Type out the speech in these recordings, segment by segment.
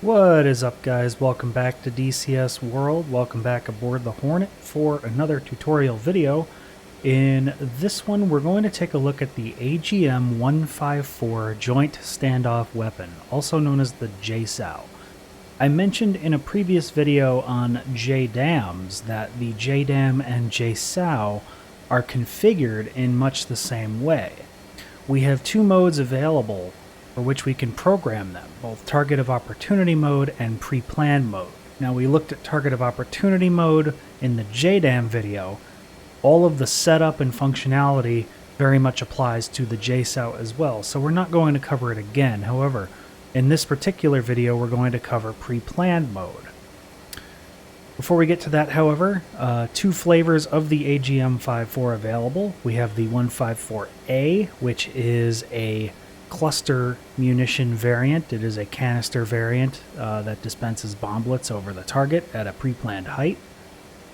What is up, guys? Welcome back to DCS World. Welcome back aboard the Hornet for another tutorial video. In this one, we're going to take a look at the AGM-154 Joint Standoff Weapon, also known as the JSOW. I mentioned in a previous video on JDAMs that the JDAM and JSOW are configured in much the same way. We have two modes available for which we can program them, both target of opportunity mode and pre-planned mode. Now, we looked at target of opportunity mode in the JDAM video. All of the setup and functionality very much applies to the JSOW as well, so we're not going to cover it again. However, in this particular video, we're going to cover pre-planned mode. Before we get to that, however, two flavors of the AGM-154 available. We have the 154A, which is a cluster munition variant. It is a canister variant that dispenses bomblets over the target at a pre-planned height.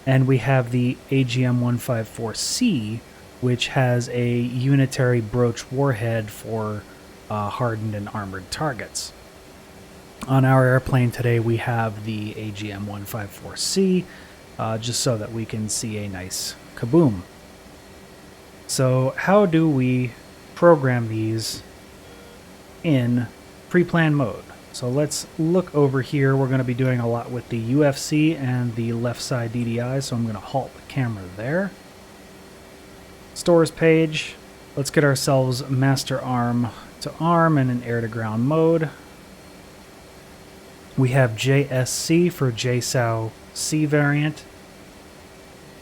And we have the AGM-154C, which has a unitary broach warhead for hardened and armored targets. On our airplane today, we have the AGM-154C, just so that we can see a nice kaboom. So how do we program these in pre-planned mode? So let's look over here. We're going to be doing a lot with the UFC and the left side DDI, so I'm going to halt the camera there. Stores page. Let's get ourselves master arm to arm and an air to ground mode. We have JSC for JSOW C variant.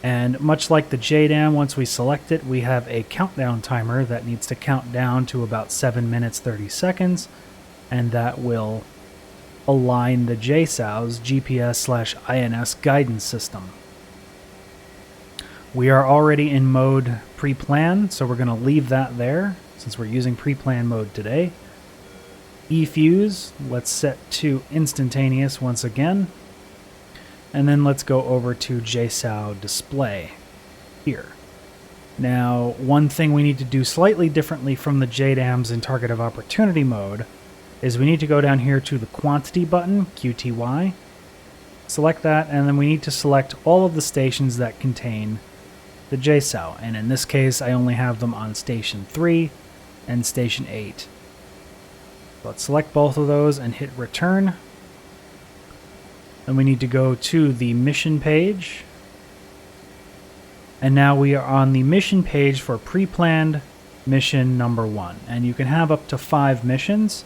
And much like the JDAM, once we select it, we have a countdown timer that needs to count down to about 7 minutes 30 seconds, and that will align the JSOW's GPS/INS guidance system. We are already in mode pre-plan, so we're going to leave that there since we're using pre-plan mode today. eFuse, let's set to instantaneous once again. And then let's go over to JSOW display here. Now, one thing we need to do slightly differently from the JDAMs in target of opportunity mode is we need to go down here to the quantity button, QTY, select that, and then we need to select all of the stations that contain the JSOW. And in this case, I only have them on station 3 and station 8. Let's select both of those and hit return. Then we need to go to the mission page. And now we are on the mission page for pre-planned mission number 1. And you can have up to 5 missions,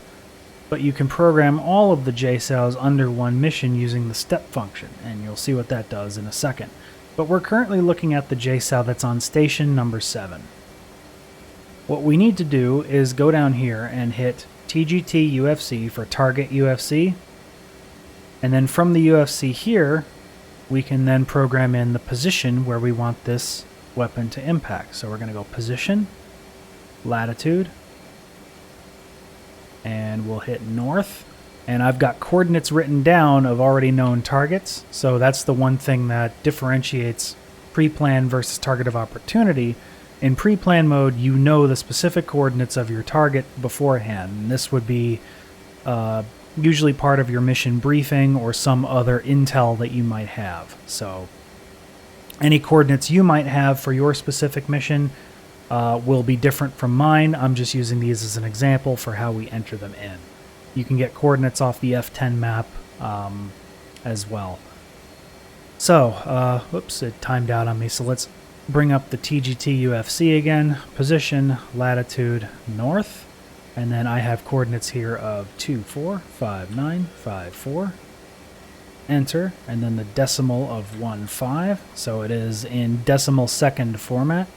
but you can program all of the JSOWs under one mission using the step function, and you'll see what that does in a second. But we're currently looking at the JSOW that's on station number 7. What we need to do is go down here and hit TGT UFC for target UFC. And then from the UFC here, we can then program in the position where we want this weapon to impact. So we're going to go position, latitude, and we'll hit north. And I've got coordinates written down of already known targets. So that's the one thing that differentiates pre-plan versus target of opportunity. In pre-plan mode, you know the specific coordinates of your target beforehand. And this would be usually part of your mission briefing or some other intel that you might have. So any coordinates you might have for your specific mission will be different from mine. I'm just using these as an example for how we enter them in. You can get coordinates off the F10 map as well. So, whoops, it timed out on me. So let's bring up the TGT UFC again. Position, latitude, north. And then I have coordinates here of 245954. Enter, and then the decimal of 15. So it is in decimal second format.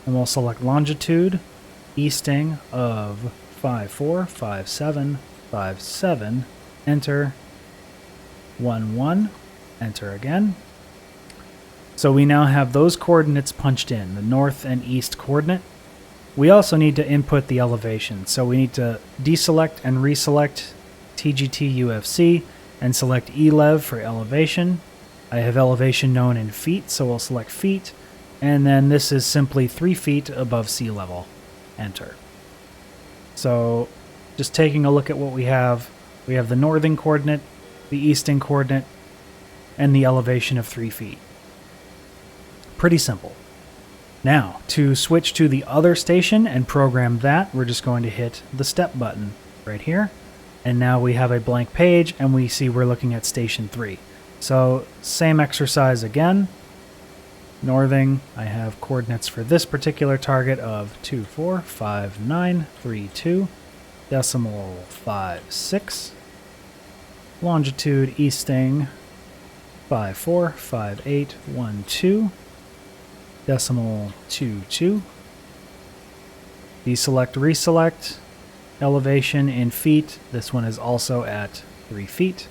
And we'll select longitude, easting of 545757. Enter, 11. Enter again. So we now have those coordinates punched in, the north and east coordinate. We also need to input the elevation, so we need to deselect and reselect TGT UFC and select ELEV for elevation. I have elevation known in feet, so we'll select feet, and then this is simply 3 feet above sea level. Enter. So just taking a look at what we have We have the northern coordinate, the eastern coordinate, and the elevation of 3 feet. Pretty simple. Now, to switch to the other station and program that, we're just going to hit the step button right here. And now we have a blank page, and we see we're looking at station 3. So, same exercise again. Northing, I have coordinates for this particular target of 245932, decimal 56. Longitude easting 545812, decimal 22. Deselect, reselect. Elevation in feet. This one is also at 3 feet.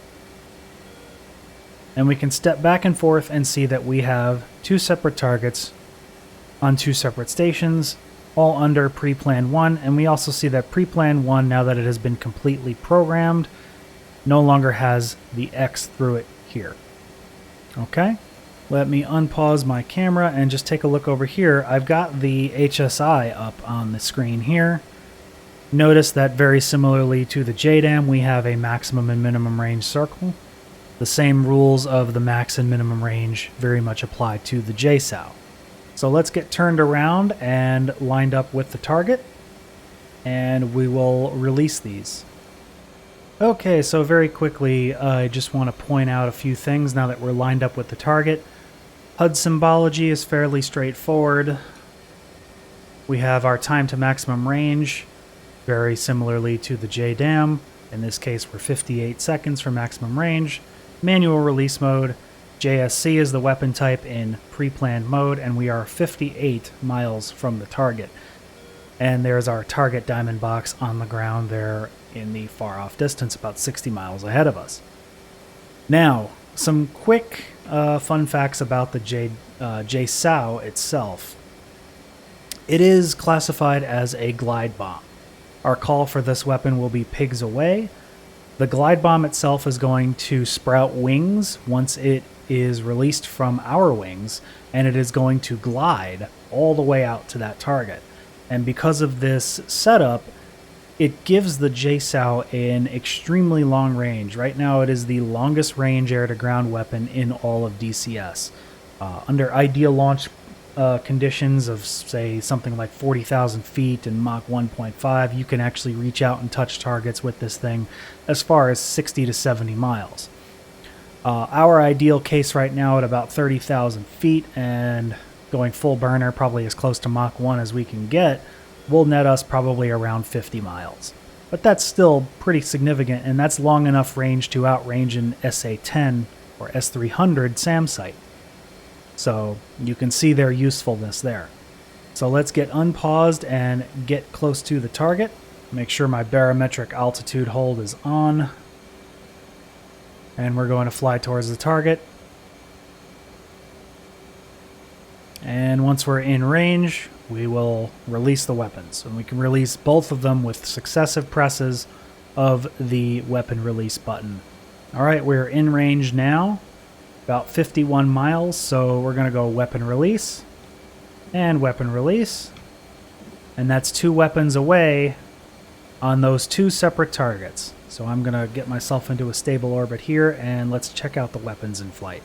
And we can step back and forth and see that we have 2 separate targets on 2 separate stations, all under pre-plan 1. And we also see that pre-plan 1, now that it has been completely programmed, no longer has the X through it here. Okay, let me unpause my camera and just take a look over here. I've got the HSI up on the screen here. Notice that very similarly to the JDAM, we have a maximum and minimum range circle. The same rules of the max and minimum range very much apply to the JSOW. So let's get turned around and lined up with the target, and we will release these. Okay, so very quickly, I just want to point out a few things now that we're lined up with the target. HUD symbology is fairly straightforward. We have our time to maximum range, very similarly to the JDAM. In this case, we're 58 seconds for maximum range. Manual release mode. JSC is the weapon type in pre-planned mode, and we are 58 miles from the target. And there's our target diamond box on the ground there in the far off distance, about 60 miles ahead of us. Now, some quick fun facts about the JSOW itself. It is classified as a glide bomb. Our call for this weapon will be pigs away. The glide bomb itself is going to sprout wings once it is released from our wings, and it is going to glide all the way out to that target. And because of this setup, it gives the JSOW an extremely long range. Right now it is the longest range air-to-ground weapon in all of DCS. Under ideal launch conditions of, say, something like 40,000 feet and Mach 1.5, you can actually reach out and touch targets with this thing as far as 60 to 70 miles. Our ideal case right now at about 30,000 feet and going full burner, probably as close to Mach 1 as we can get, will net us probably around 50 miles. But that's still pretty significant, and that's long enough range to outrange an SA-10 or S-300 SAM site. So you can see their usefulness there. So let's get unpaused and get close to the target. Make sure my barometric altitude hold is on. And we're going to fly towards the target. And once we're in range, we will release the weapons. And we can release both of them with successive presses of the weapon release button. Alright, we're in range now. About 51 miles, so we're going to go weapon release and weapon release. And that's 2 weapons away on those 2 separate targets. So I'm going to get myself into a stable orbit here, and let's check out the weapons in flight.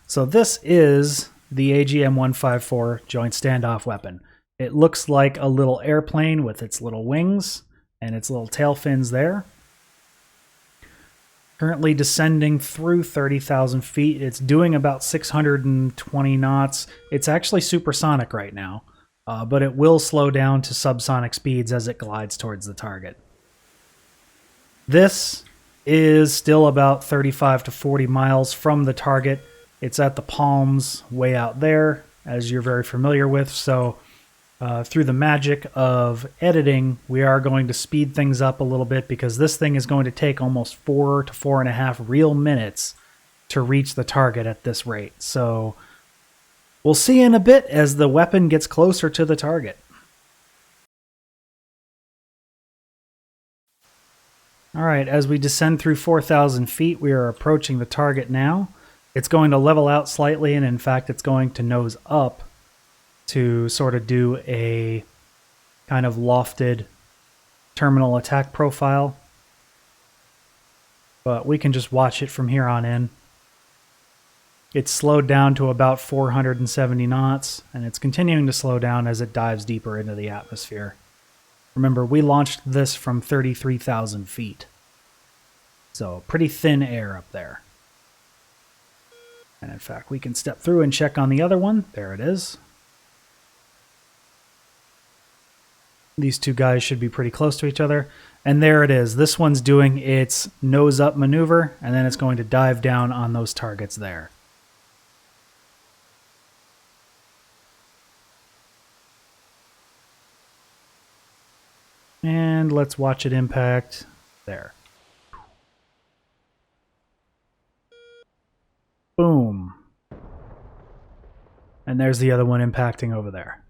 So this is the AGM-154 joint standoff weapon. It looks like a little airplane with its little wings and its little tail fins there. Currently descending through 30,000 feet. It's doing about 620 knots. It's actually supersonic right now, but it will slow down to subsonic speeds as it glides towards the target. This is still about 35 to 40 miles from the target. It's at the palms way out there, as you're very familiar with, so through the magic of editing, we are going to speed things up a little bit because this thing is going to take almost 4 to 4.5 real minutes to reach the target at this rate. So we'll see in a bit as the weapon gets closer to the target. Alright, as we descend through 4,000 feet, we are approaching the target now. It's going to level out slightly, and in fact it's going to nose up to sort of do a kind of lofted terminal attack profile. but we can just watch it from here on in. It's slowed down to about 470 knots, and it's continuing to slow down as it dives deeper into the atmosphere. Remember, we launched this from 33,000 feet. So pretty thin air up there. And in fact, we can step through and check on the other one. There it is. These two guys should be pretty close to each other. And there it is. This one's doing its nose up maneuver, and then it's going to dive down on those targets there. And let's watch it impact there. Boom. And there's the other one impacting over there.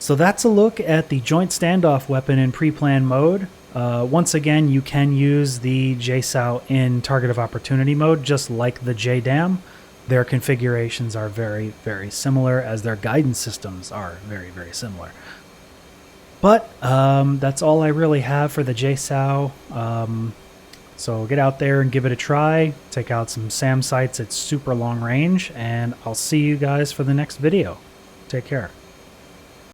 So that's a look at the joint standoff weapon in pre-plan mode. Once again, you can use the JSOW in target of opportunity mode, just like the JDAM. Their configurations are very, very similar, as their guidance systems are very, very similar. But that's all I really have for the JSOW. So get out there and give it a try. Take out some SAM sites at super long range, and I'll see you guys for the next video. Take care.